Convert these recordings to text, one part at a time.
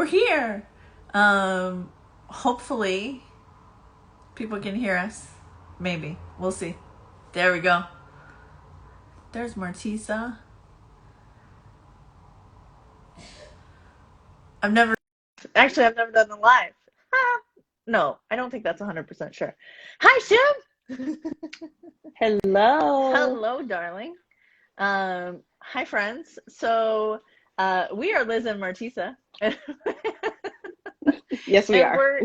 we're here. Hopefully people can hear us. Maybe. We'll see. There we go. There's Martissa. I've never done the live. No, I don't think that's 100% sure. Hi, Shim. Hello. Hello, darling. Hi, friends. So we are Liz and Martissa. Yes, we are.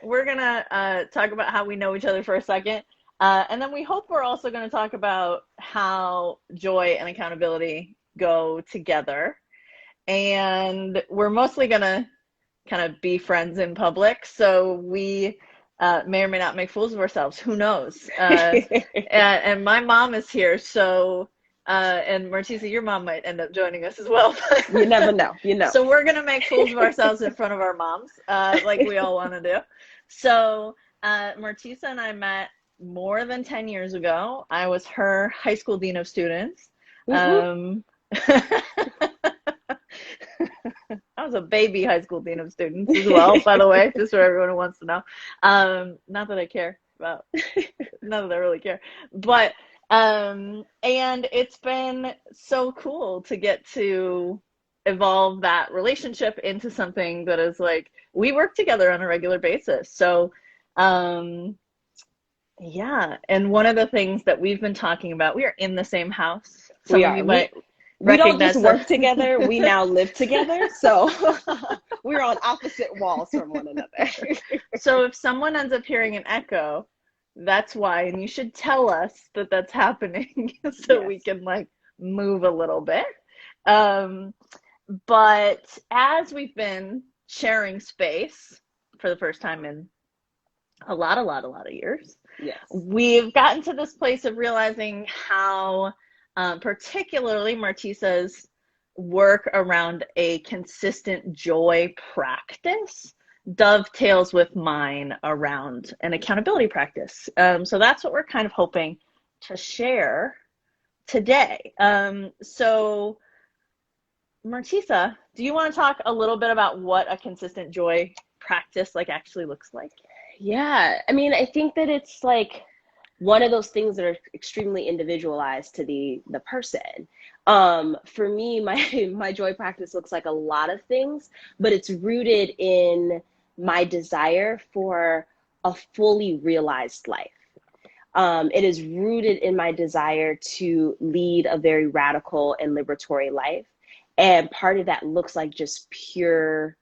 We're gonna talk about how we know each other for a second, and then we hope we're also going to talk about how joy and accountability go together. And we're mostly going to kind of be friends in public, so we may or may not make fools of ourselves. Who knows? And my mom is here, so and Martissa, your mom might end up joining us as well. You never know. So we're going to make fools of ourselves in front of our moms, like we all want to do. So Martissa and I met more than 10 years ago. I was her high school dean of students. I was a baby high school dean of students as well, by the way, just so everyone who wants to know. Not that I care about, not that I really care, but and it's been so cool to get to evolve that relationship into something that is like, we work together on a regular basis. So yeah, and one of the things that we've been talking about, we are in the same house. Some we of are. you might we don't just work together, we now live together. So we're on opposite walls from one another. So if someone ends up hearing an echo, that's why, and you should tell us that that's happening so Yes. we can like move a little bit. But as we've been sharing space for the first time in a lot of years, Yes. we've gotten to this place of realizing how particularly Martissas work around a consistent joy practice dovetails with mine around an accountability practice. So that's what we're kind of hoping to share today. So Martissa, do you want to talk a little bit about what a consistent joy practice like actually looks like? Yeah, I mean, I think that it's like one of those things that are extremely individualized to the person. For me, my joy practice looks like a lot of things, but it's rooted in my desire for a fully realized life. It is rooted in my desire to lead a very radical and liberatory life. And part of that looks like just pure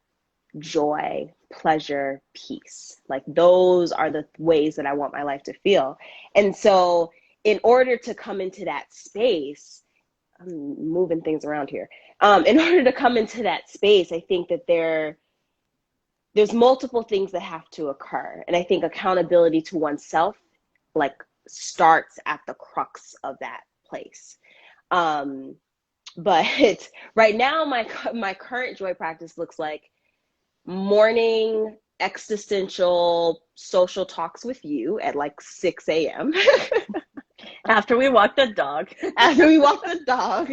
joy, pleasure, peace. Like those are the ways that I want my life to feel. And so in order to come into that space, I'm moving things around here. In order to come into that space, I think that there's multiple things that have to occur. And I think accountability to oneself like starts at the crux of that place. But right now, my current joy practice looks like morning existential social talks with you at like 6 a.m. After we walk the dog. After we walk the dog.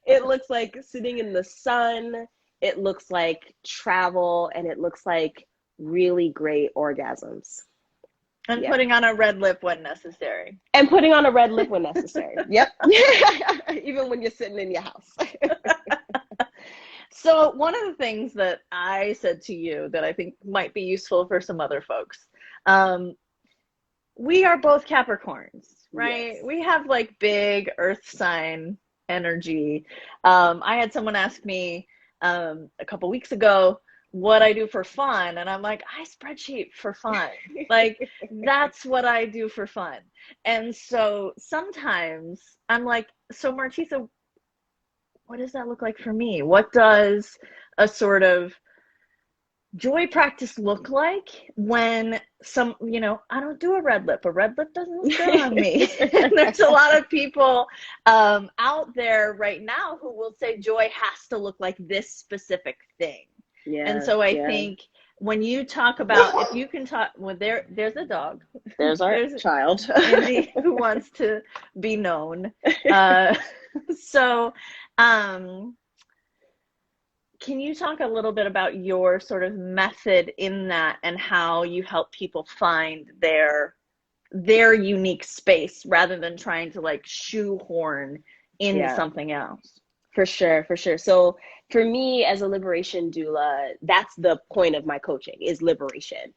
It looks like sitting in the sun. It looks like travel, and it looks like really great orgasms. And putting on a red lip when necessary. And putting on a red lip when necessary. Yep. Even when you're sitting in your house. So one of the things that I said to you that I think might be useful for some other folks, we are both Capricorns, right? Yes. We have like big earth sign energy. I had someone ask me a couple weeks ago what I do for fun, and I'm like, I spreadsheet for fun. Like that's what I do for fun. And so sometimes I'm like, so Martissa, what does that look like for me? What does a sort of joy practice look like when I don't do a red lip. A red lip doesn't look good on me. And there's a lot of people out there right now who will say joy has to look like this specific thing. Yeah, and so I think when you talk about, if you can talk, well, there's a dog. There's our child. Andy, who wants to be known. So, can you talk a little bit about your sort of method in that and how you help people find their unique space rather than trying to like shoehorn in something else? For sure, for sure. So for me as a liberation doula, that's the point of my coaching, is liberation.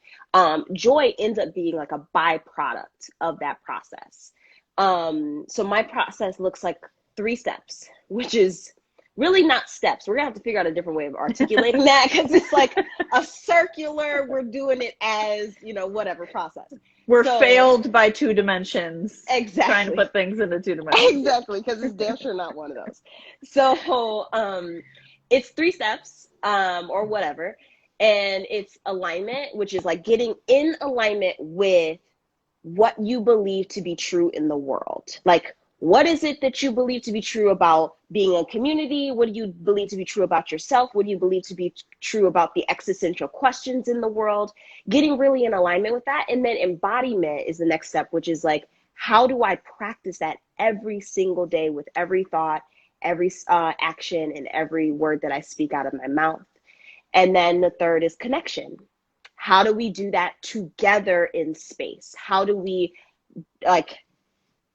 Joy ends up being like a byproduct of that process. So my process looks like 3 steps, which is really not steps. We're gonna have to figure out a different way of articulating that, because it's like a circular, we're doing it as, you know, whatever process. We're failed by 2 dimensions. Exactly. Trying to put things into 2 dimensions. Exactly, because it's damn sure not one of those. So it's 3 steps or whatever. And it's alignment, which is like getting in alignment with what you believe to be true in the world. Like, what is it that you believe to be true about being a community? What do you believe to be true about yourself? What do you believe to be true about the existential questions in the world? Getting really in alignment with that. And then embodiment is the next step, which is like, how do I practice that every single day with every thought, every action, and every word that I speak out of my mouth? And then the third is connection. How do we do that together in space? How do we like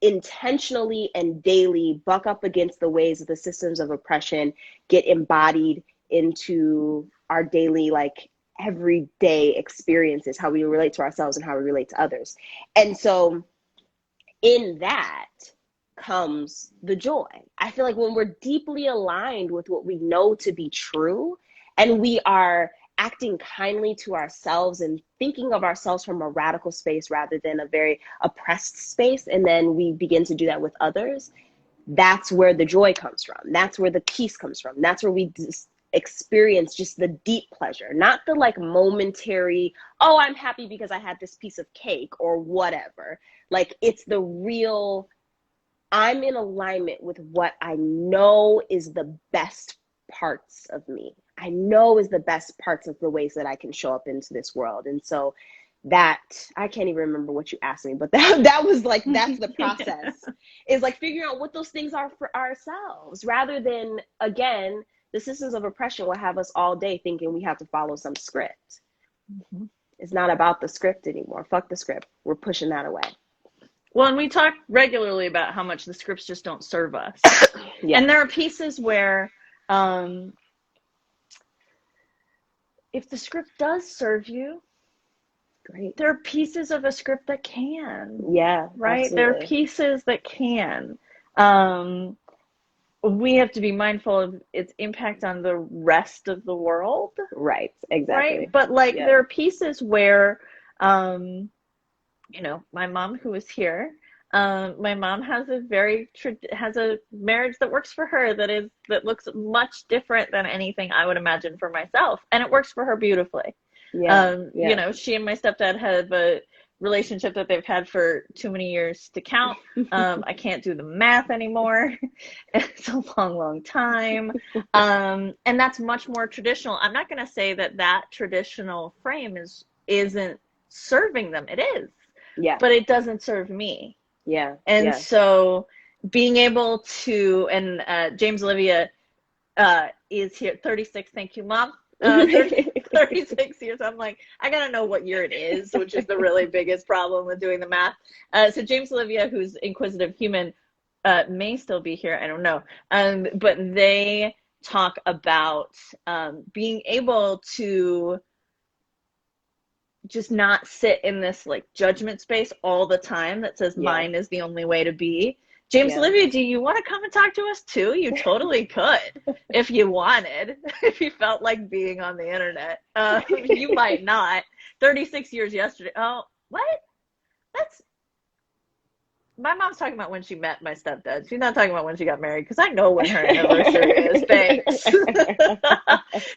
intentionally and daily buck up against the ways of the systems of oppression, get embodied into our daily, like everyday experiences, how we relate to ourselves and how we relate to others? And so in that comes the joy. I feel like when we're deeply aligned with what we know to be true, and we are acting kindly to ourselves and thinking of ourselves from a radical space rather than a very oppressed space, and then we begin to do that with others, that's where the joy comes from. That's where the peace comes from. That's where we experience just the deep pleasure, not the like momentary, oh, I'm happy because I had this piece of cake or whatever. Like, it's the real, I'm in alignment with what I know is the best parts of me. I know is the best parts of the ways that I can show up into this world. And so that, I can't even remember what you asked me, but that was like, that's the process, is like figuring out what those things are for ourselves, rather than, again, the systems of oppression will have us all day thinking we have to follow some script. Mm-hmm. It's not about the script anymore. Fuck the script. We're pushing that away. Well, and we talk regularly about how much the scripts just don't serve us. Yeah. And there are pieces where, if the script does serve you, great. There are pieces of a script that can. Yeah, right? Absolutely. There are pieces that can. We have to be mindful of its impact on the rest of the world. Right, exactly. Right? But like, there are pieces where, you know, my mom who is here, my mom has has a marriage that works for her, that looks much different than anything I would imagine for myself, and it works for her beautifully. You know, she and my stepdad have a relationship that they've had for too many years to count. I can't do the math anymore. It's a long time. And that's much more traditional. I'm not going to say that traditional frame isn't serving them. It is. Yeah. But it doesn't serve me. Yeah. And so being able to, and James Olivia is here, 36. Thank you, Mom. 36 years. I'm like, I gotta know what year it is, which is the really biggest problem with doing the math. So James Olivia, who's Inquisitive Human, may still be here. I don't know. But they talk about being able to just not sit in this like judgment space all the time that says mine is the only way to be. James Olivia, do you want to come and talk to us too? You totally could if you wanted, if you felt like being on the internet. You might not. 36 years yesterday. Oh, what? My mom's talking about when she met my stepdad. She's not talking about when she got married, because I know when her anniversary is. Thanks.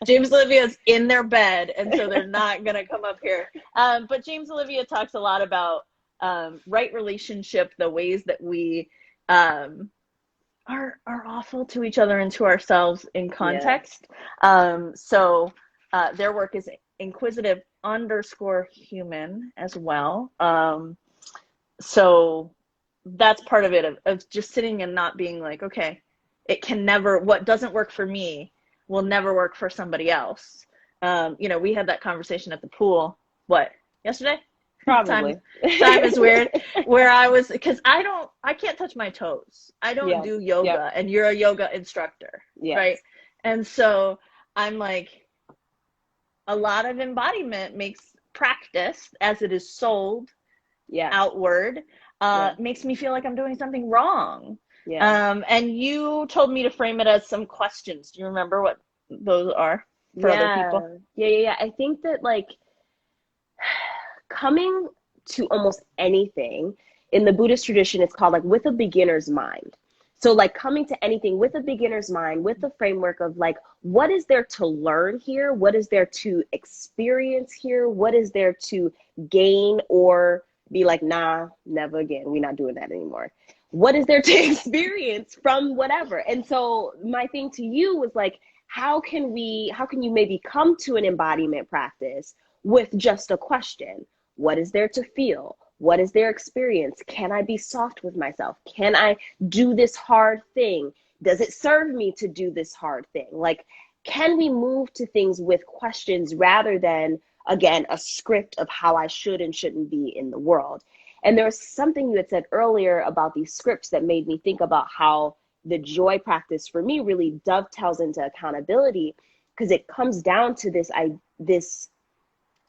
James Olivia's in their bed, and so they're not going to come up here. But James Olivia talks a lot about right relationship, the ways that we are awful to each other and to ourselves in context. So their work is inquisitive_human as well. So that's part of it, of just sitting and not being like, okay, it can never, what doesn't work for me, will never work for somebody else. You know, we had that conversation at the pool, what, yesterday? Probably. Time is weird, where I was, because I can't touch my toes. I don't Yeah. do yoga, Yep. and you're a yoga instructor, Yes. right? And so I'm like, a lot of embodiment makes practice, as it is sold Yeah. outward, makes me feel like I'm doing something wrong. Yeah. And you told me to frame it as some questions. Do you remember what those are for other people? Yeah. I think that, like, coming to almost anything in the Buddhist tradition, it's called, like, with a beginner's mind. So, like, coming to anything with a beginner's mind, with the framework of, like, what is there to learn here? What is there to experience here? What is there to gain, or be like, nah, never again. We're not doing that anymore. What is there to experience from whatever? And so my thing to you was like, how can you maybe come to an embodiment practice with just a question? What is there to feel? What is their experience? Can I be soft with myself? Can I do this hard thing? Does it serve me to do this hard thing? Like, can we move to things with questions rather than, again, a script of how I should and shouldn't be in the world? And there was something you had said earlier about these scripts that made me think about how the joy practice for me really dovetails into accountability, because it comes down to this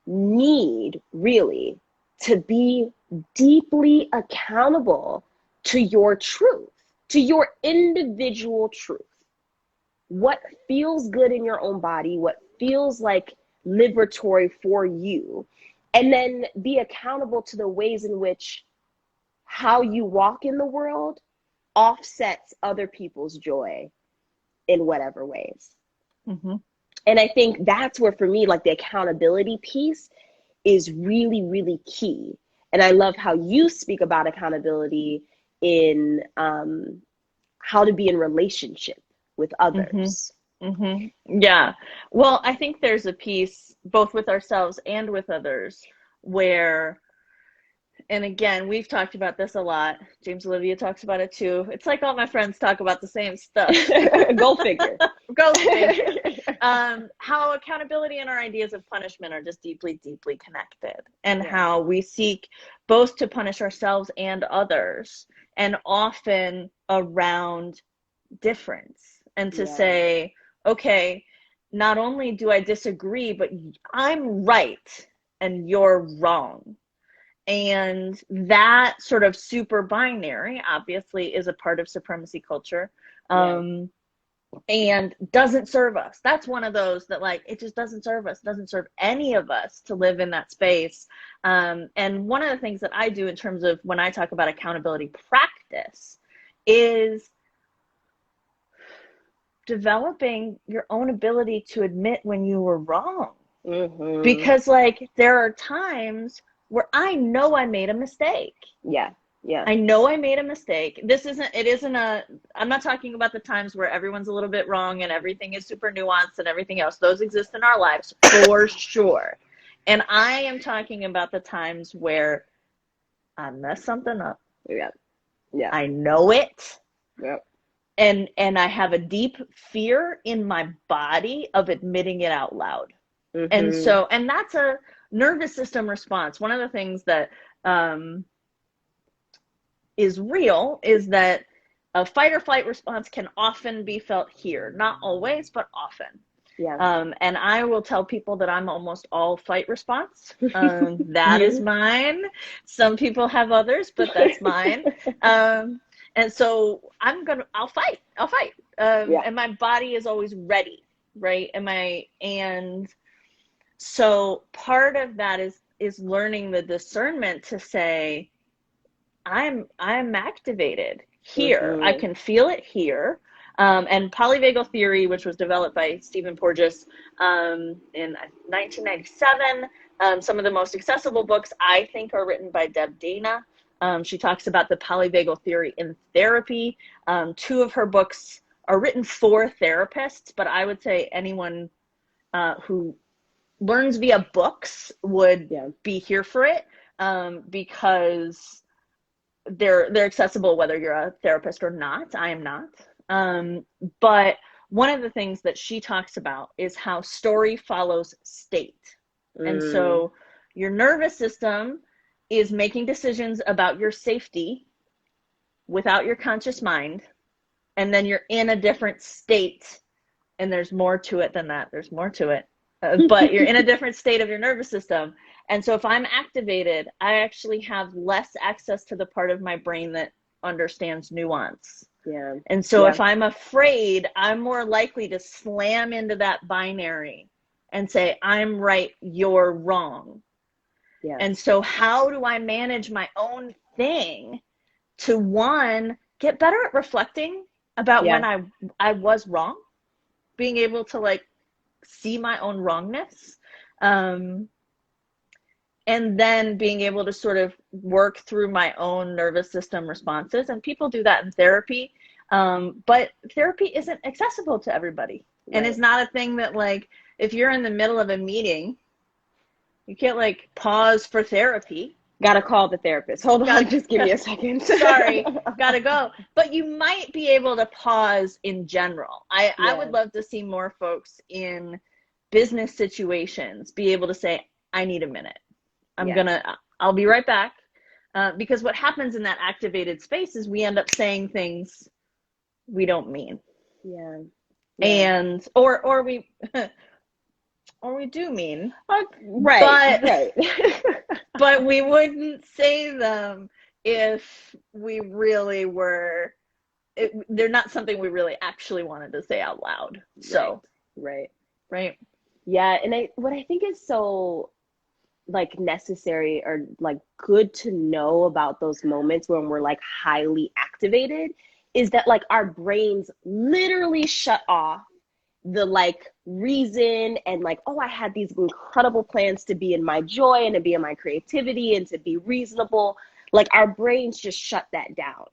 need, really, to be deeply accountable to your truth, to your individual truth. What feels good in your own body, what feels like liberatory for you, and then be accountable to the ways in which how you walk in the world offsets other people's joy in whatever ways. Mm-hmm. And I think that's where, for me, like, the accountability piece is really, really key. And I love how you speak about accountability in how to be in relationship with others. Mm-hmm. Mm-hmm. Yeah. Well, I think there's a piece both with ourselves and with others where, and again, we've talked about this a lot. James Olivia talks about it too. It's like all my friends talk about the same stuff. Go figure. Go figure. How accountability and our ideas of punishment are just deeply, deeply connected, and how we seek both to punish ourselves and others, and often around difference, and to say, okay, not only do I disagree, but I'm right and you're wrong. And that sort of super binary, obviously, is a part of supremacy culture. And doesn't serve us. That's one of those that, like, it just doesn't serve us, doesn't serve any of us to live in that space. And one of the things that I do in terms of when I talk about accountability practice is developing your own ability to admit when you were wrong. Mm-hmm. Because, like, there are times where I know I made a mistake. Yeah. I know I made a mistake. I'm not talking about the times where everyone's a little bit wrong and everything is super nuanced and everything else. Those exist in our lives for sure. And I am talking about the times where I messed something up. Yeah. I know it. Yep. And I have a deep fear in my body of admitting it out loud. Mm-hmm. And that's a nervous system response. One of the things that is real is that a fight or flight response can often be felt here. Not always, but often. Yeah. And I will tell people that I'm almost all fight response. That is mine. Some people have others, but that's mine. And so I'll fight. And my body is always ready, right? And so part of that is learning the discernment to say, I'm activated here. Mm-hmm. I can feel it here. And Polyvagal Theory, which was developed by Stephen Porges in 1997, some of the most accessible books, I think, are written by Deb Dana. She talks about the Polyvagal Theory in therapy. 2 of her books are written for therapists, but I would say anyone who learns via books would be here for it, because they're accessible whether you're a therapist or not. I am not. But one of the things that she talks about is how story follows state. And so your nervous system is making decisions about your safety without your conscious mind. And then you're in a different state. And there's more to it than that. There's more to it. But you're in a different state of your nervous system. And so if I'm activated, I actually have less access to the part of my brain that understands nuance. Yeah. And so if I'm afraid, I'm more likely to slam into that binary and say, I'm right, you're wrong. Yeah. And so how do I manage my own thing to, one, get better at reflecting about when I was wrong, being able to like see my own wrongness, and then being able to sort of work through my own nervous system responses. And people do that in therapy, but therapy isn't accessible to everybody. Right. And it's not a thing that, like, if you're in the middle of a meeting, you can't like pause for therapy. Gotta call the therapist. Hold on, just give me a second. Sorry, gotta go. But you might be able to pause in general. I would love to see more folks in business situations be able to say, I need a minute. I'll be right back. Because what happens in that activated space is we end up saying things we don't mean. Yeah. And, or we do mean. Right. But we wouldn't say them if we really were, they're not something we really actually wanted to say out loud. So. Right. Yeah. And what I think is so like necessary or like good to know about those moments when we're like highly activated is that like our brains literally shut off the like reason and like, oh, I had these incredible plans to be in my joy and to be in my creativity and to be reasonable. Like our brains just shut that down.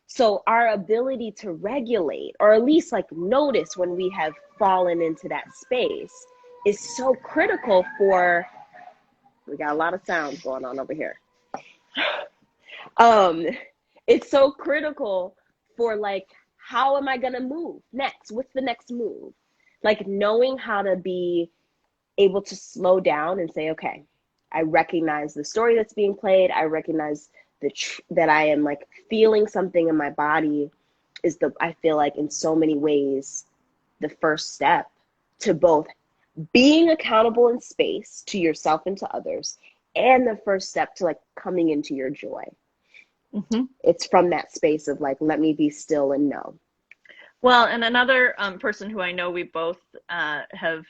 So our ability to regulate, or at least like notice when we have fallen into that space, is so critical for, we got a lot of sounds going on over here. It's so critical for like, how am I gonna move next? What's the next move? Like knowing how to be able to slow down and say, okay, I recognize the story that's being played. I recognize that I am like feeling something in my body is I feel like in so many ways, the first step to both being accountable in space to yourself and to others, and the first step to like coming into your joy. Mm-hmm. It's from that space of like, let me be still and know. Well, and another person who I know we both have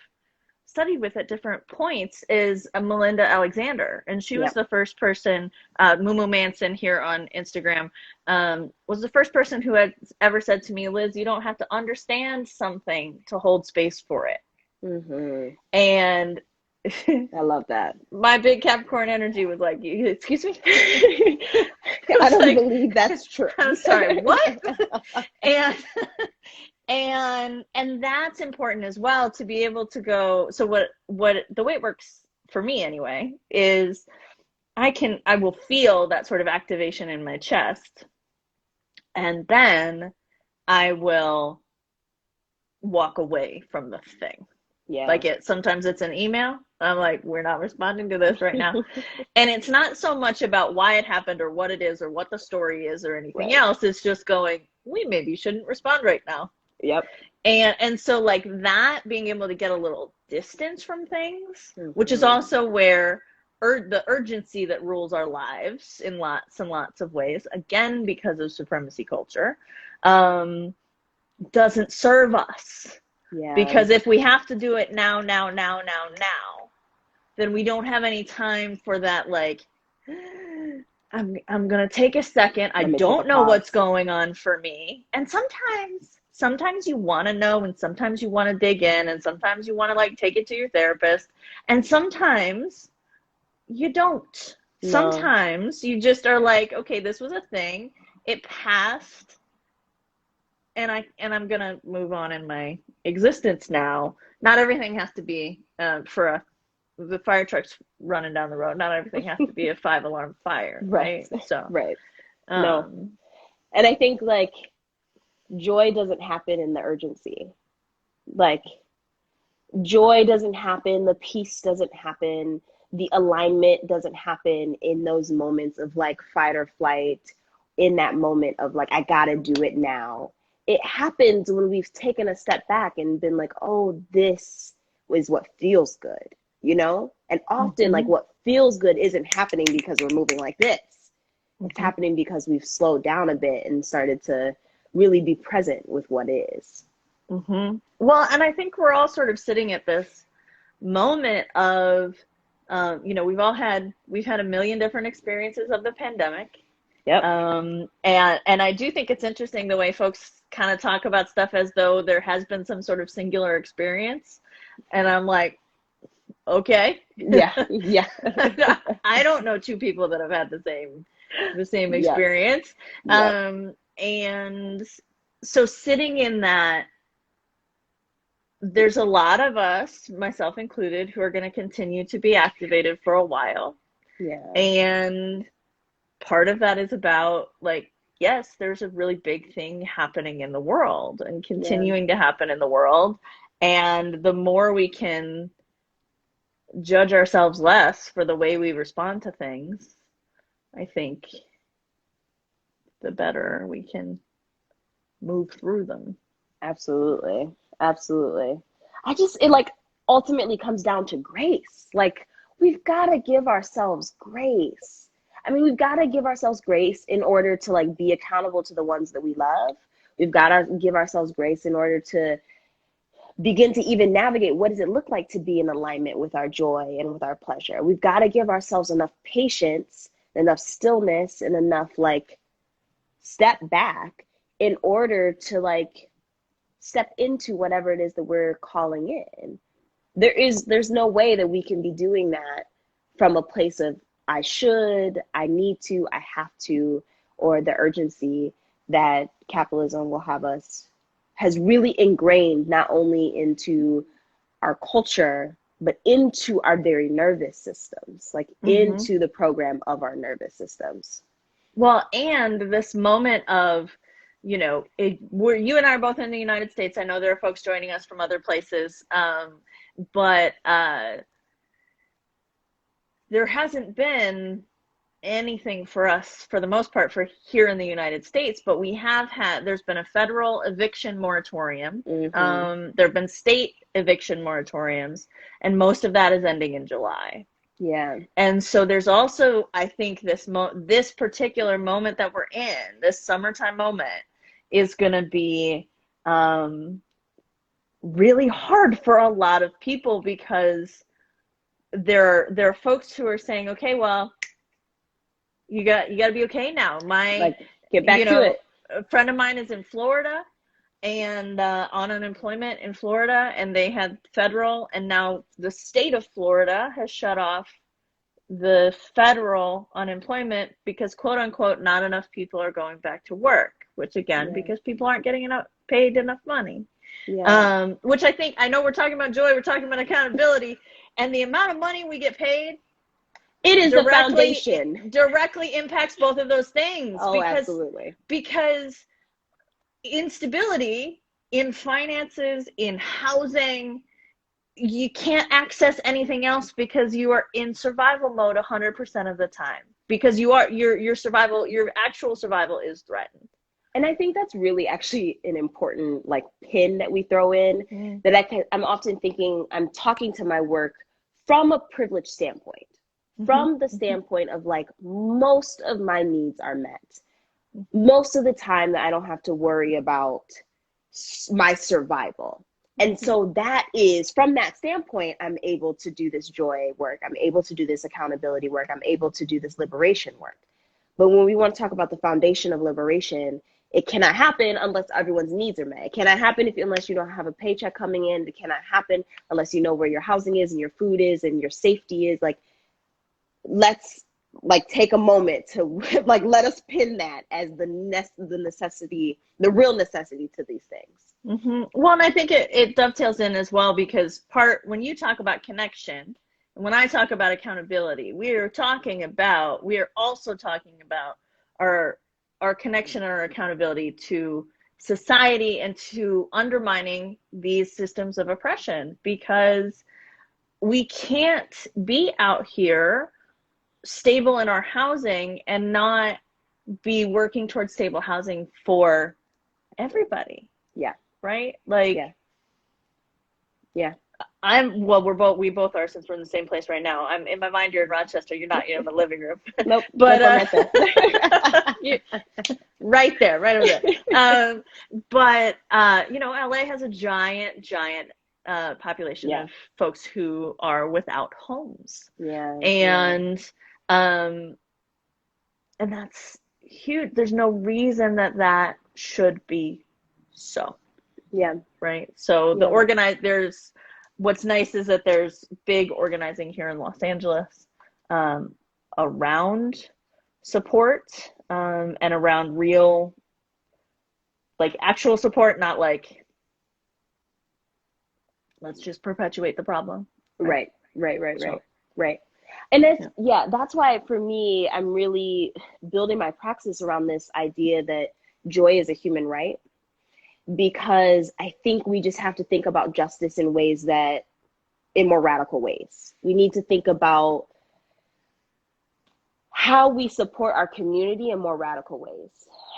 studied with at different points is Melinda Alexander. And she was the first person, Mumu Manson here on Instagram, was the first person who had ever said to me, Liz, you don't have to understand something to hold space for it. Mm-hmm. And I love that. My big Capricorn energy was like, excuse me? I don't believe that's true. I'm sorry, what? and that's important as well, to be able to go. So what the way it works for me anyway is I will feel that sort of activation in my chest, and then I will walk away from the thing. Yeah. Like sometimes it's an email. I'm like, we're not responding to this right now. And it's not so much about why it happened or what it is or what the story is or anything else. It's just going, we maybe shouldn't respond right now. Yep. And so like that, being able to get a little distance from things, which is also where the urgency that rules our lives in lots and lots of ways, again, because of supremacy culture, doesn't serve us. Yeah. Because if we have to do it now, then we don't have any time for that, like, I'm going to take a second. I don't know what's going on for me. And sometimes you want to know, and sometimes you want to dig in, and sometimes you want to like take it to your therapist. And sometimes you don't. No. Sometimes you just are like, okay, this was a thing. It passed. And I'm going to move on in my existence now. Not everything has to be for the fire truck's running down the road. Not everything has to be a 5-alarm fire. Right. So, right. No. And I think like joy doesn't happen in the urgency. Like, joy doesn't happen, the peace doesn't happen, the alignment doesn't happen in those moments of like fight or flight, in that moment of like, I gotta do it now. It happens when we've taken a step back and been like, oh, this is what feels good, you know? And often like what feels good isn't happening because we're moving like this. It's happening because we've slowed down a bit and started to really be present with what is. Well, and I think we're all sort of sitting at this moment of, you know, we've had a million different experiences of the pandemic. Yep. And I do think it's interesting the way folks kind of talk about stuff as though there has been some sort of singular experience. And I'm like, okay. Yeah. I don't know two people that have had the same experience. Yep. And so sitting in that, there's a lot of us, myself included, who are going to continue to be activated for a while. Yeah. And part of that is about like, yes, there's a really big thing happening in the world and continuing to happen in the world. And the more we can judge ourselves less for the way we respond to things, I think the better we can move through them. Absolutely. It like ultimately comes down to grace. Like, we've got to give ourselves grace. I mean, we've got to give ourselves grace in order to like be accountable to the ones that we love. We've got to give ourselves grace in order to begin to even navigate what does it look like to be in alignment with our joy and with our pleasure. We've got to give ourselves enough patience, enough stillness, and enough like step back in order to like step into whatever it is that we're calling in. There's no way that we can be doing that from a place of I should, I need to, I have to, or the urgency that capitalism will have us, has really ingrained not only into our culture, but into our very nervous systems, like into the program of our nervous systems. Well, and this moment of, you know, you and I are both in the United States. I know there are folks joining us from other places, but there hasn't been anything for us, for the most part, for here in the United States, but there's been a federal eviction moratorium. There have been state eviction moratoriums, and most of that is ending in July. Yeah. And so there's also, I think, this particular moment that we're in, this summertime moment, is going to be really hard for a lot of people, because there are folks who are saying, okay, well, you got to be okay now. Get back to it. A friend of mine is in Florida and on unemployment in Florida, and they had federal, and now the state of Florida has shut off the federal unemployment because, quote unquote, not enough people are going back to work, which again, because people aren't getting paid enough money. Which I know we're talking about joy, we're talking about accountability, and the amount of money we get paid, it is the foundation. Directly impacts both of those things. Absolutely. Because instability in finances, in housing, you can't access anything else because you are in survival mode 100% of the time, because your actual survival is threatened. And I think that's really actually an important like pin that we throw in, that I'm often thinking, I'm talking to my work from a privileged standpoint, from the standpoint of like, most of my needs are met. Most of the time that I don't have to worry about my survival. And so that is, from that standpoint, I'm able to do this joy work. I'm able to do this accountability work. I'm able to do this liberation work. But when we want to talk about the foundation of liberation, it cannot happen unless everyone's needs are met. It cannot happen unless you don't have a paycheck coming in. It cannot happen unless you know where your housing is and your food is and your safety is. Like, let's like take a moment to like let us pin that as the necessity, the real necessity to these things. Well, and I think it dovetails in as well, because when you talk about connection, and when I talk about accountability, we are also talking about our connection and our accountability to society and to undermining these systems of oppression, because we can't be out here stable in our housing and not be working towards stable housing for everybody. Yeah. Right? Like, yeah. We both are, since we're in the same place right now. I'm in my mind, you're in Rochester, you're not, you're in the living room. Nope. But nope, I'm right there, right over there. But LA has a giant population of folks who are without homes. And that's huge. There's no reason that should be so. Right. So there's, what's nice is that there's big organizing here in Los Angeles around support and around real, like, actual support, not like, let's just perpetuate the problem. Right. And that's why for me, I'm really building my practice around this idea that joy is a human right, because I think we just have to think about justice in more radical ways. We need to think about how we support our community in more radical ways.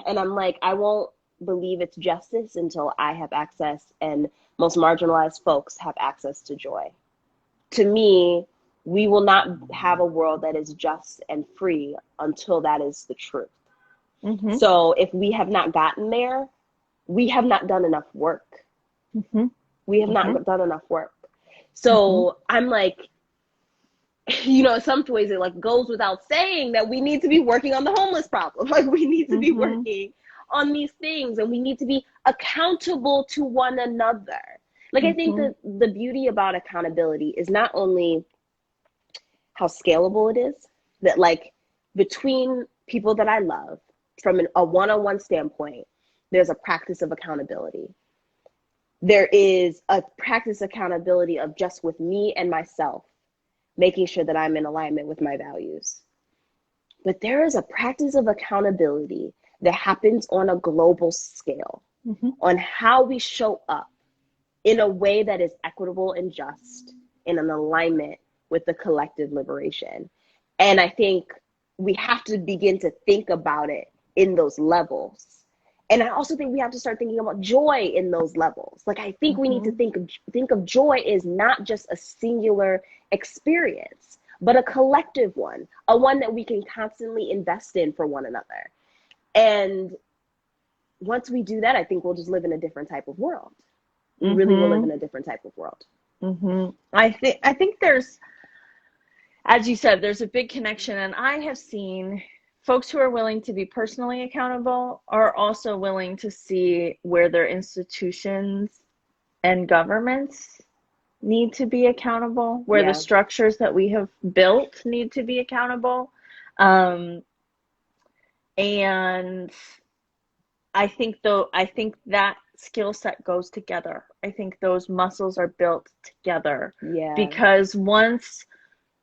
And I'm like, I won't believe it's justice until I have access and most marginalized folks have access to joy. To me, we will not have a world that is just and free until that is the truth. Mm-hmm. So if we have not gotten there, we have not done enough work. Mm-hmm. We have not done enough work. So I'm like, in some ways it like goes without saying that we need to be working on the homeless problem. Like, we need to be working on these things, and we need to be accountable to one another. Like, I think that the beauty about accountability is not only how scalable it is, that like between people that I love from a one-on-one standpoint, there's a practice of accountability. There is a practice accountability of just with me and myself, making sure that I'm in alignment with my values. But there is a practice of accountability that happens on a global scale, on how we show up in a way that is equitable and just, in an alignment with the collective liberation. And I think we have to begin to think about it in those levels. And I also think we have to start thinking about joy in those levels. Like, I think we need to think of joy as not just a singular experience, but a collective one, a one that we can constantly invest in for one another. And once we do that, I think we'll just live in a different type of world. We really will live in a different type of world. I think there's, as you said, there's a big connection. And I have seen folks who are willing to be personally accountable are also willing to see where their institutions and governments need to be accountable, where the structures that we have built need to be accountable. And I think that skill set goes together. I think those muscles are built together. Because once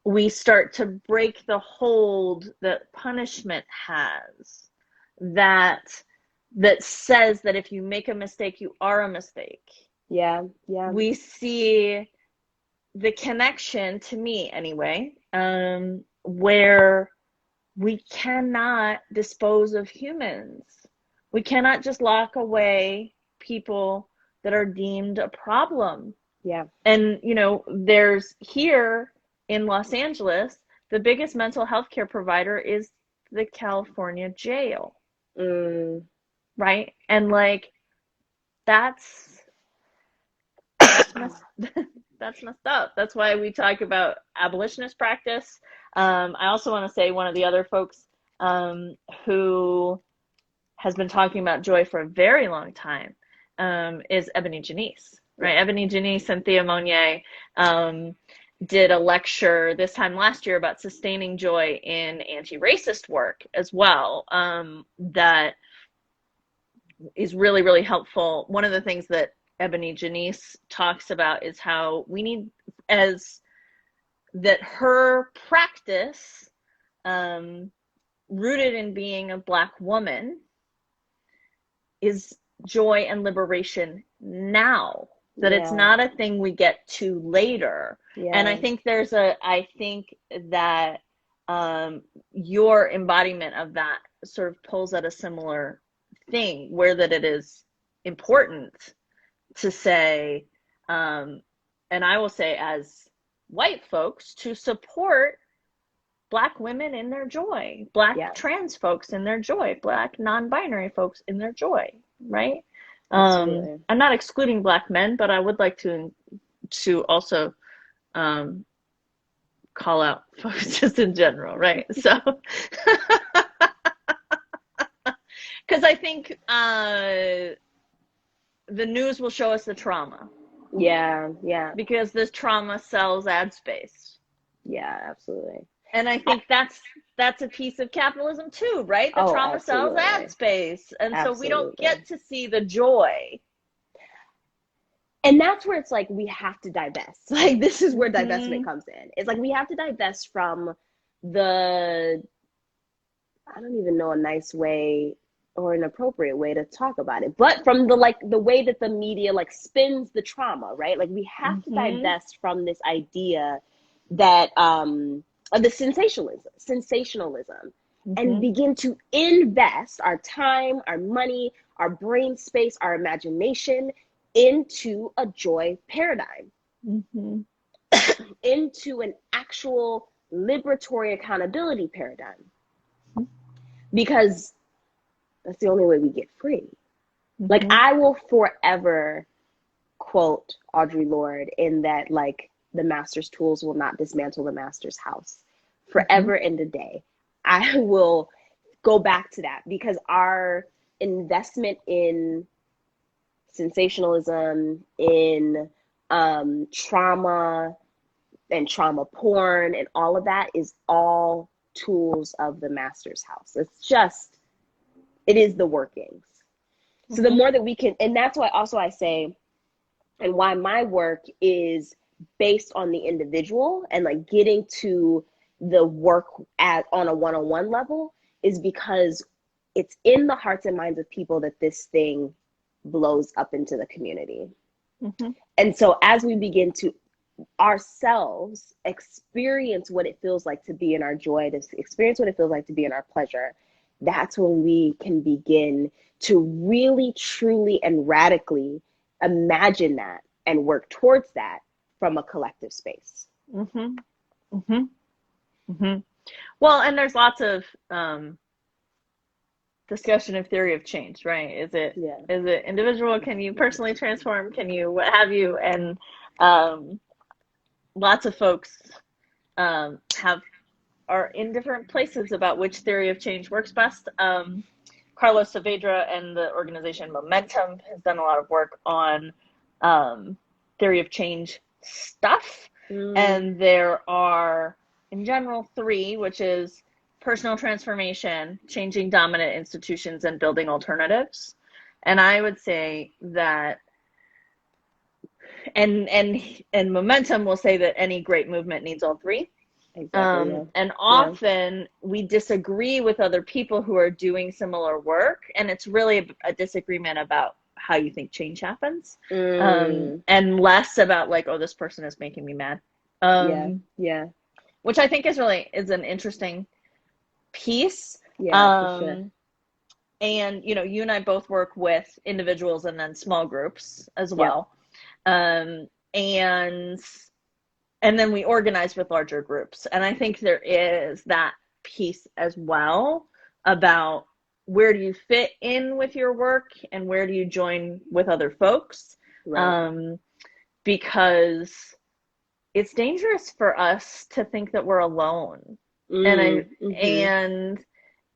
we start to break the hold that punishment has, that says that if you make a mistake, you are a mistake. We see the connection, to me anyway, where we cannot dispose of humans. We cannot just lock away people that are deemed a problem. And, there's here in Los Angeles, the biggest mental health care provider is the California jail. Right? And like, that's messed up. That's why we talk about abolitionist practice. I also want to say one of the other folks who has been talking about joy for a very long time is Ebony Janice, right? Ebony Janice and Thea Monnier did a lecture this time last year about sustaining joy in anti-racist work as well. That is really, really helpful. One of the things that Ebony Janice talks about is how we need, that her practice, rooted in being a Black woman, is joy and liberation now, that it's Yeah. not a thing we get to later. Yeah. And I think that your embodiment of that sort of pulls at a similar thing, where that it is important to say, and I will say as white folks, to support Black women in their joy, Black Yeah. trans folks in their joy, Black non-binary folks in their joy, right? Absolutely. I'm not excluding Black men, but I would like to also call out folks just in general, right? So, because I think the news will show us the trauma. Yeah, yeah. Because this trauma sells ad space. Yeah, absolutely. And I think that's a piece of capitalism too, right? The trauma sells ad space. And so we don't get to see the joy. And that's where it's like we have to divest. Like, this is where divestment comes in. It's like we have to divest from the, I don't even know a nice way or an appropriate way to talk about it, but from the way that the media like spins the trauma, right? Like, we have to divest from this idea that of the sensationalism, and begin to invest our time, our money, our brain space, our imagination into a joy paradigm, into an actual liberatory accountability paradigm, because that's the only way we get free. Like, I will forever quote Audre Lorde in that, like, the master's tools will not dismantle the master's house. Forever and a day, I will go back to that, because our investment in sensationalism, in trauma and trauma porn and all of that is all tools of the master's house. It is the workings. So the more that we can, and that's why also I say, and why my work is based on the individual and like getting to the work on a one-on-one level, is because it's in the hearts and minds of people that this thing blows up into the community. And so as we begin to ourselves experience what it feels like to be in our joy, to experience what it feels like to be in our pleasure, that's when we can begin to really, truly, and radically imagine that and work towards that from a collective space. Well, and there's lots of discussion of theory of change, right? Is it individual? Can you personally transform? Can you what have you? And lots of folks are in different places about which theory of change works best. Carlos Saavedra and the organization Momentum has done a lot of work on theory of change stuff. And there are, in general, 3, which is personal transformation, changing dominant institutions, and building alternatives. And I would say that, and Momentum will say that any great movement needs all 3. Exactly, and often we disagree with other people who are doing similar work, and it's really a disagreement about how you think change happens, and less about like, oh, this person is making me mad. Which I think is an interesting piece. For sure. And you and I both work with individuals and then small groups as well. And then we organize with larger groups. And I think there is that piece as well about where do you fit in with your work and where do you join with other folks? Because it's dangerous for us to think that we're alone. And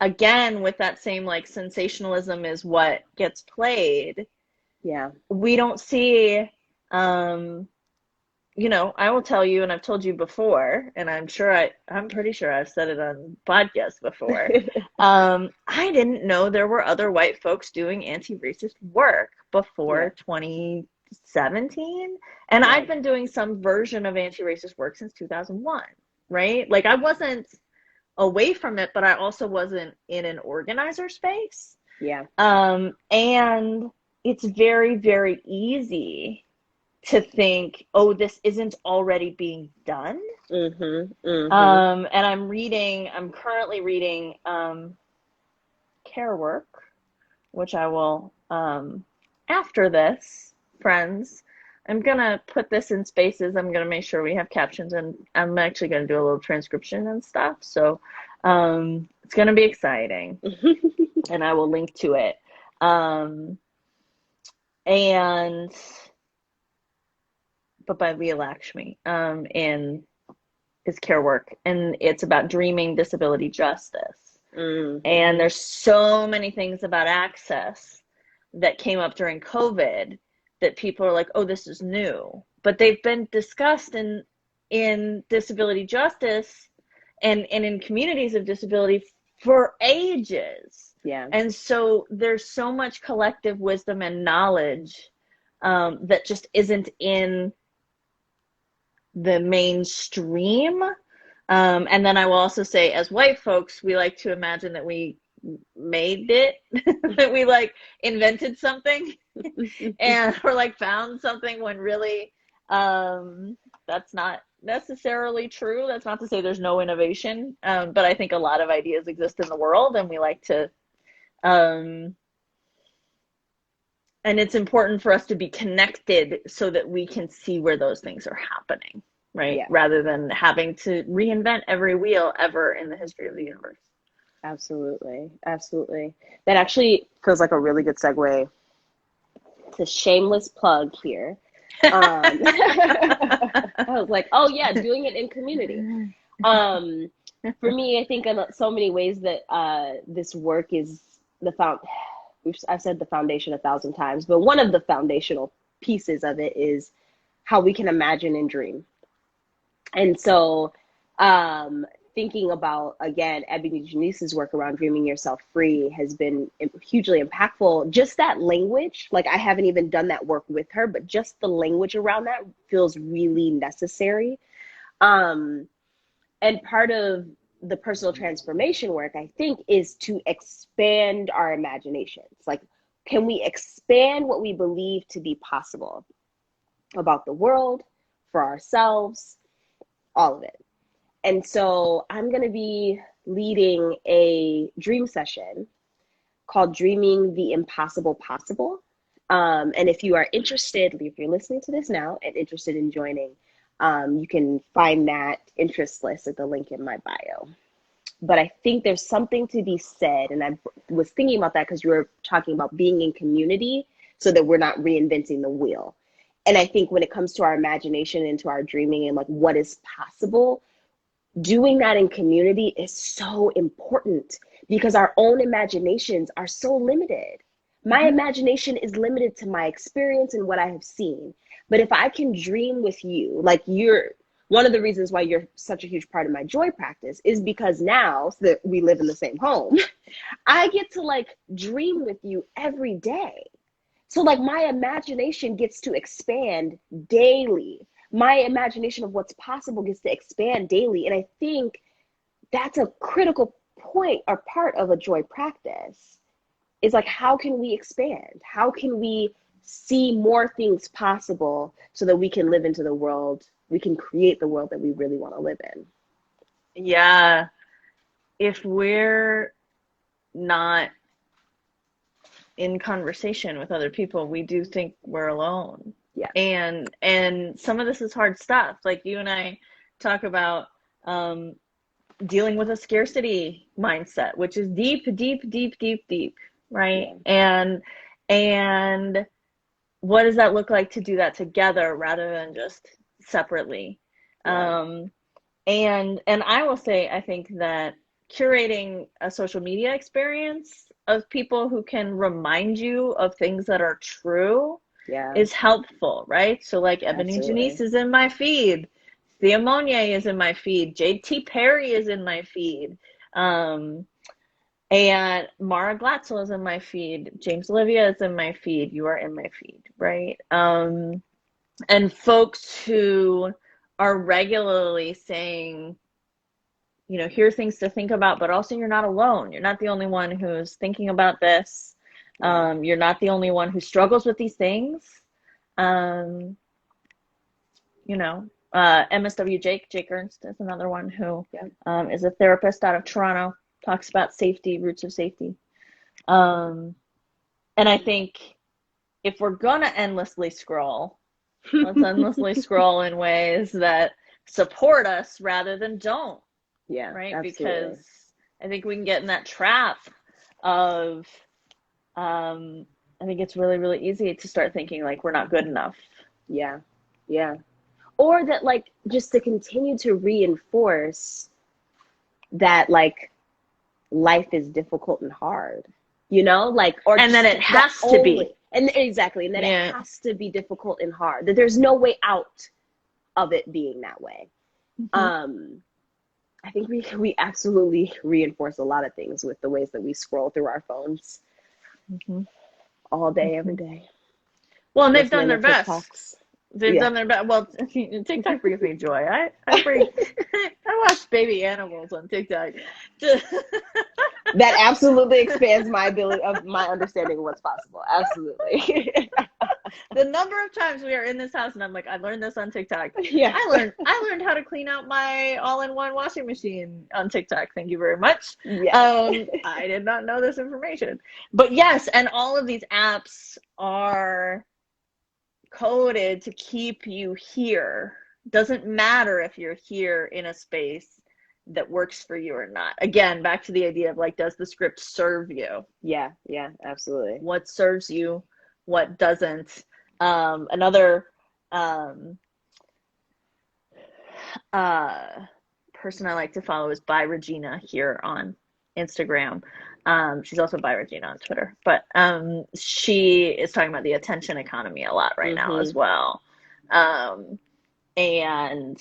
again, with that same like sensationalism is what gets played. We don't see, I will tell you, and I've told you before, and I'm pretty sure I've said it on podcasts before. I didn't know there were other white folks doing anti-racist work before 2017. And I've been doing some version of anti-racist work since 2001, right? Like, I wasn't away from it, but I also wasn't in an organizer space. And it's very, very easy to think, oh, this isn't already being done. And I'm currently reading Care Work, which I will, after this, friends, I'm going to put this in spaces. I'm going to make sure we have captions, and I'm actually going to do a little transcription and stuff. So it's going to be exciting, and I will link to it. But by Leah Lakshmi, in his Care Work, and it's about dreaming disability justice. And there's so many things about access that came up during COVID that people are like, oh, this is new. But they've been discussed in disability justice and in communities of disability for ages. Yeah. And so there's so much collective wisdom and knowledge that just isn't in the mainstream. And then I will also say, as white folks, we like to imagine that we made it, that we like invented something and or like found something, when really that's not necessarily true. That's not to say there's no innovation, but I think a lot of ideas exist in the world, and we like to and it's important for us to be connected so that we can see where those things are happening, right? Yeah. Rather than having to reinvent every wheel ever in the history of the universe. Absolutely. Absolutely. That actually feels like a really good segue. It's a shameless plug here. I was like, oh yeah, doing it in community. For me, I think in so many ways that this work is I've said the foundation 1,000 times, but one of the foundational pieces of it is how we can imagine and dream. And so thinking about, again, Ebony Janice's work around dreaming yourself free has been hugely impactful. Just that language, like I haven't even done that work with her, but just the language around that feels really necessary. And part of the personal transformation work, I think, is to expand our imaginations. Like, can we expand what we believe to be possible about the world, for ourselves, all of it? And so I'm going to be leading a dream session called Dreaming the Impossible Possible. And if you are interested, if you're listening to this now and interested in joining, you can find that interest list at the link in my bio. But I think there's something to be said, and I was thinking about that because you were talking about being in community so that we're not reinventing the wheel. And I think when it comes to our imagination and to our dreaming and like what is possible, doing that in community is so important because our own imaginations are so limited. My imagination is limited to my experience and what I have seen. But if I can dream with you, like you're one of the reasons why you're such a huge part of my joy practice is because now that we live in the same home, I get to like dream with you every day. So like my imagination gets to expand daily. My imagination of what's possible gets to expand daily. And I think that's a critical point or part of a joy practice is like, how can we expand? How can we see more things possible so that we can live into the world? We can create the world that we really want to live in. Yeah. If we're not in conversation with other people, we do think we're alone. Yeah. And some of this is hard stuff. Like you and I talk about dealing with a scarcity mindset, which is deep, right? Yeah. And what does that look like to do that together rather than just separately? Yeah. And I will say, I think that curating a social media experience of people who can remind you of things that are true is helpful, right? So like Ebony Janice is in my feed, Thea Monnier is in my feed, JT Perry is in my feed, and Mara Glatzel is in my feed, James Olivia is in my feed, you are in my feed, right? And folks who are regularly saying, you know, here are things to think about, but also you're not alone. You're not the only one who's thinking about this. You're not the only one who struggles with these things. You know, MSW Jake Ernst is another one who is a therapist out of Toronto, talks about safety, roots of safety. And I think if we're gonna endlessly scroll, let's endlessly scroll in ways that support us rather than don't. Yeah, right? absolutely. Because I think we can get in that trap of, I think it's really, really easy to start thinking like we're not good enough. Yeah, yeah. Or that, like, just to continue to reinforce that, like, life is difficult and hard, you know, like, or and then it has to be, and exactly, and that it has to be difficult and hard, that there's no way out of it being that way. I think we absolutely reinforce a lot of things with the ways that we scroll through our phones all day, every day. Well, and they've done their best. They've done their best. Well, TikTok brings me joy. I watch baby animals on TikTok. That absolutely expands my understanding of what's possible. Absolutely. The number of times we are in this house and I'm like, I learned this on TikTok. Yeah. I learned how to clean out my all-in-one washing machine on TikTok. Thank you very much. Yes. I did not know this information. But yes, and all of these apps are coded to keep you here. Doesn't matter if you're here in a space that works for you or not. Again, back to the idea of like, does the script serve you? Yeah, absolutely. What serves you, what doesn't. Another person I like to follow is By Regina here on Instagram. She's also By Regina on Twitter, but she is talking about the attention economy a lot right now as well. And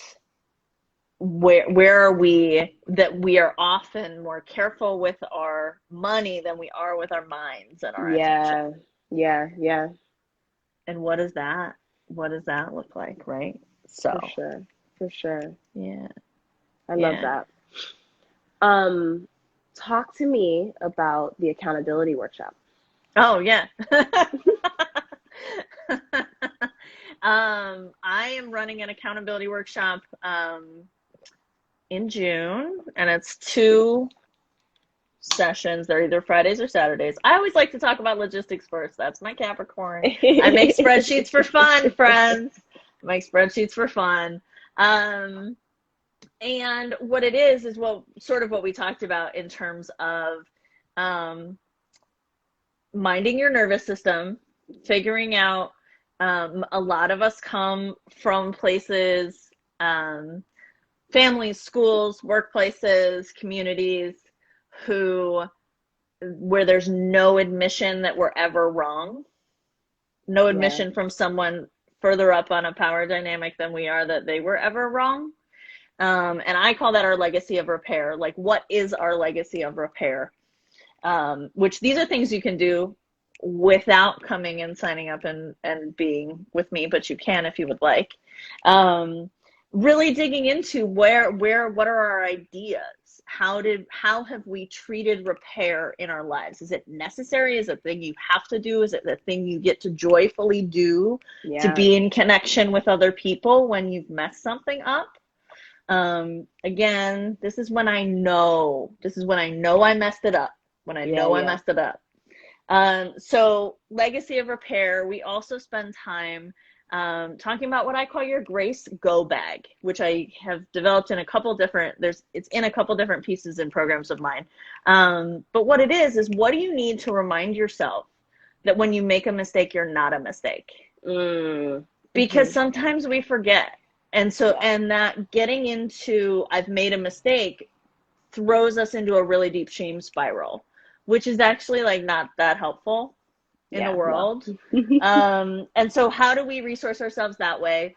where are we, that we are often more careful with our money than we are with our minds and our attention. Yeah. And what does that look like, right? So for sure. Yeah. I love that. Talk to me about the accountability workshop. Oh yeah. I am running an accountability workshop in June, and it's 2 sessions. They're either Fridays or Saturdays. I always like to talk about logistics first. That's my Capricorn. I make spreadsheets for fun, friends. I make spreadsheets for fun. And what it is sort of what we talked about in terms of minding your nervous system, figuring out, a lot of us come from places, families, schools, workplaces, communities, where there's no admission that we're ever wrong, no admission from someone further up on a power dynamic than we are that they were ever wrong. And I call that our legacy of repair. Like, what is our legacy of repair? Which these are things you can do without coming and signing up and being with me, but you can if you would like. Really digging into what are our ideas? How have we treated repair in our lives? Is it necessary? Is it a thing you have to do? Is it the thing you get to joyfully do to be in connection with other people when you've messed something up? Again, this is when I know I messed it up, I messed it up. So legacy of repair, we also spend time talking about what I call your grace go bag, which I have developed in a couple different pieces and programs of mine. But what it is what do you need to remind yourself that when you make a mistake, you're not a mistake? Because sometimes we forget. And that getting into I've made a mistake throws us into a really deep shame spiral, which is actually like not that helpful in the world. And so how do we resource ourselves that way?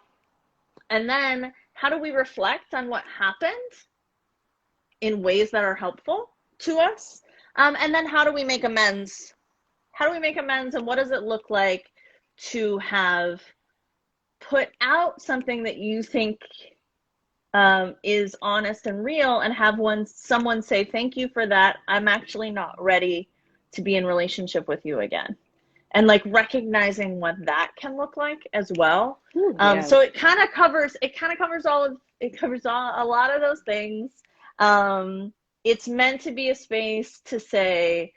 And then how do we reflect on what happened in ways that are helpful to us? And then how do we make amends? And what does it look like to have put out something that you think is honest and real, and have someone say, thank you for that. I'm actually not ready to be in relationship with you again. And like recognizing what that can look like as well. So it kind of covers a lot of those things. It's meant to be a space to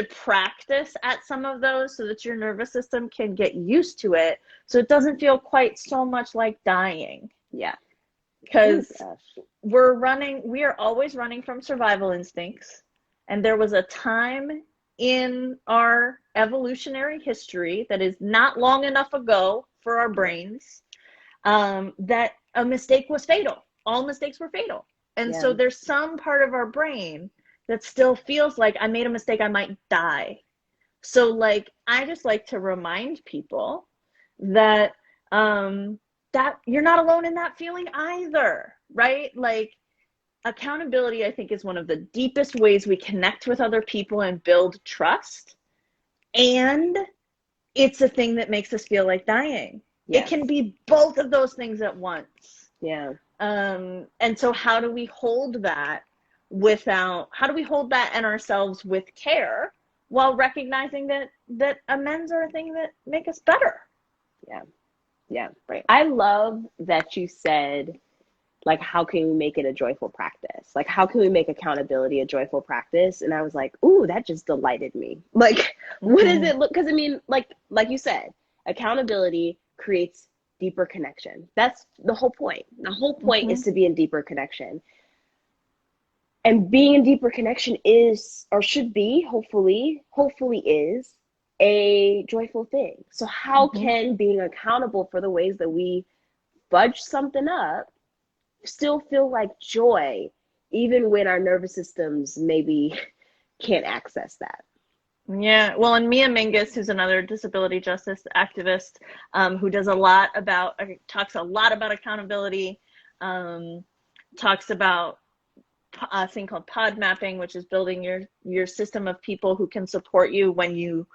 practice at some of those so that your nervous system can get used to it, so it doesn't feel quite so much like dying. Yeah. Because we are always running from survival instincts. And there was a time in our evolutionary history that is not long enough ago for our brains, that a mistake was fatal. All mistakes were fatal. And so there's some part of our brain that still feels like, I made a mistake, I might die. So like, I just like to remind people that that you're not alone in that feeling either, right? Like, accountability, I think, is one of the deepest ways we connect with other people and build trust. And it's a thing that makes us feel like dying. Yes. It can be both of those things at once. Yeah. And so how do we hold that in ourselves with care, while recognizing that amends are a thing that make us better? Yeah. Yeah. Right. I love that you said, like, how can we make it a joyful practice? Like, how can we make accountability a joyful practice? And I was like, ooh, that just delighted me. Like, what does it look? Because I mean, like you said, accountability creates deeper connection. That's the whole point. The whole point is to be in deeper connection. And being in deeper connection is, or should be, hopefully is a joyful thing. So how can being accountable for the ways that we fudge something up still feel like joy, even when our nervous systems maybe can't access that? Yeah, well, and Mia Mingus, who's another disability justice activist, who does talks a lot about accountability, talks about a thing called pod mapping, which is building your system of people who can support you when you,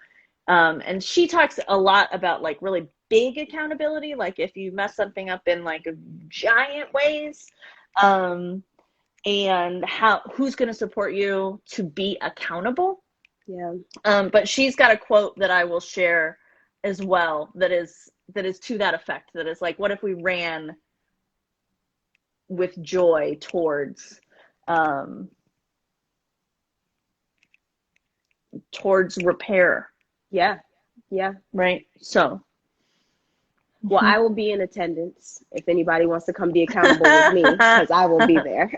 and she talks a lot about like really big accountability, like if you mess something up in like giant ways, and who's going to support you to be accountable. Yeah. But she's got a quote that I will share as well that is to that effect, that is like, what if we ran with joy towards repair? Yeah. Right. So, well, I will be in attendance if anybody wants to come be accountable with me, because I will be there.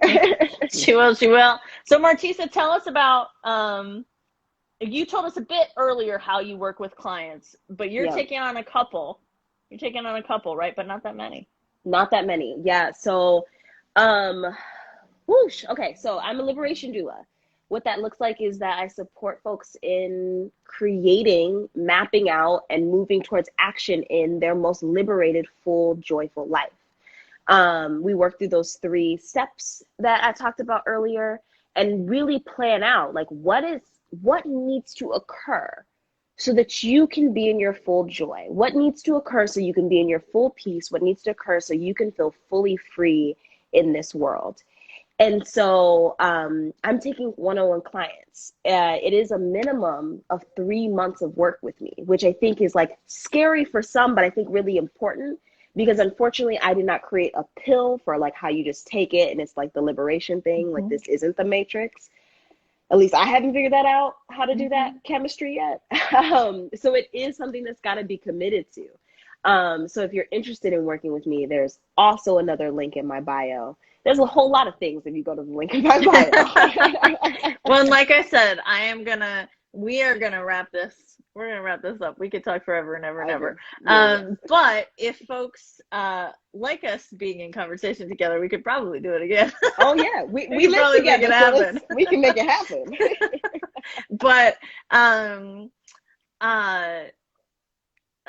She will. So Martissa, tell us about, you told us a bit earlier how you work with clients, but you're taking on a couple. You're taking on a couple, right? But not that many. Not that many. Yeah. So, whoosh. Okay. So I'm a liberation doula. What that looks like is that I support folks in creating, mapping out, and moving towards action in their most liberated, full, joyful life. We work through those 3 steps that I talked about earlier, and really plan out like what needs to occur so that you can be in your full joy. What needs to occur so you can be in your full peace? What needs to occur so you can feel fully free in this world? And so I'm taking one-on-one clients. It is a minimum of 3 months of work with me, which I think is like scary for some, but I think really important, because unfortunately I did not create a pill for like how you just take it and it's like the liberation thing. Like, this isn't the Matrix. At least I haven't figured that out, how to do that chemistry yet. So it is something that's got to be committed to. So if you're interested in working with me, there's also another link in my bio. There's a whole lot of things if you go to the link in my bio. Well, and like I said, we are gonna wrap this. We're gonna wrap this up. We could talk forever and ever and ever. But if folks like us being in conversation together, we could probably do it again. Oh yeah, we live together. So we can make it happen. But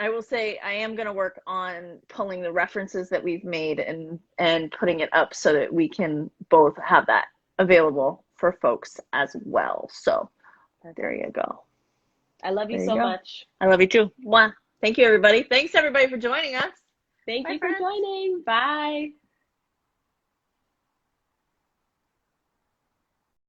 I will say I am going to work on pulling the references that we've made and putting it up so that we can both have that available for folks as well. So there you go. I love you so much. I love you too. Mwah. Thank you, everybody. Thanks, everybody, for joining us. Thank you for joining. Bye.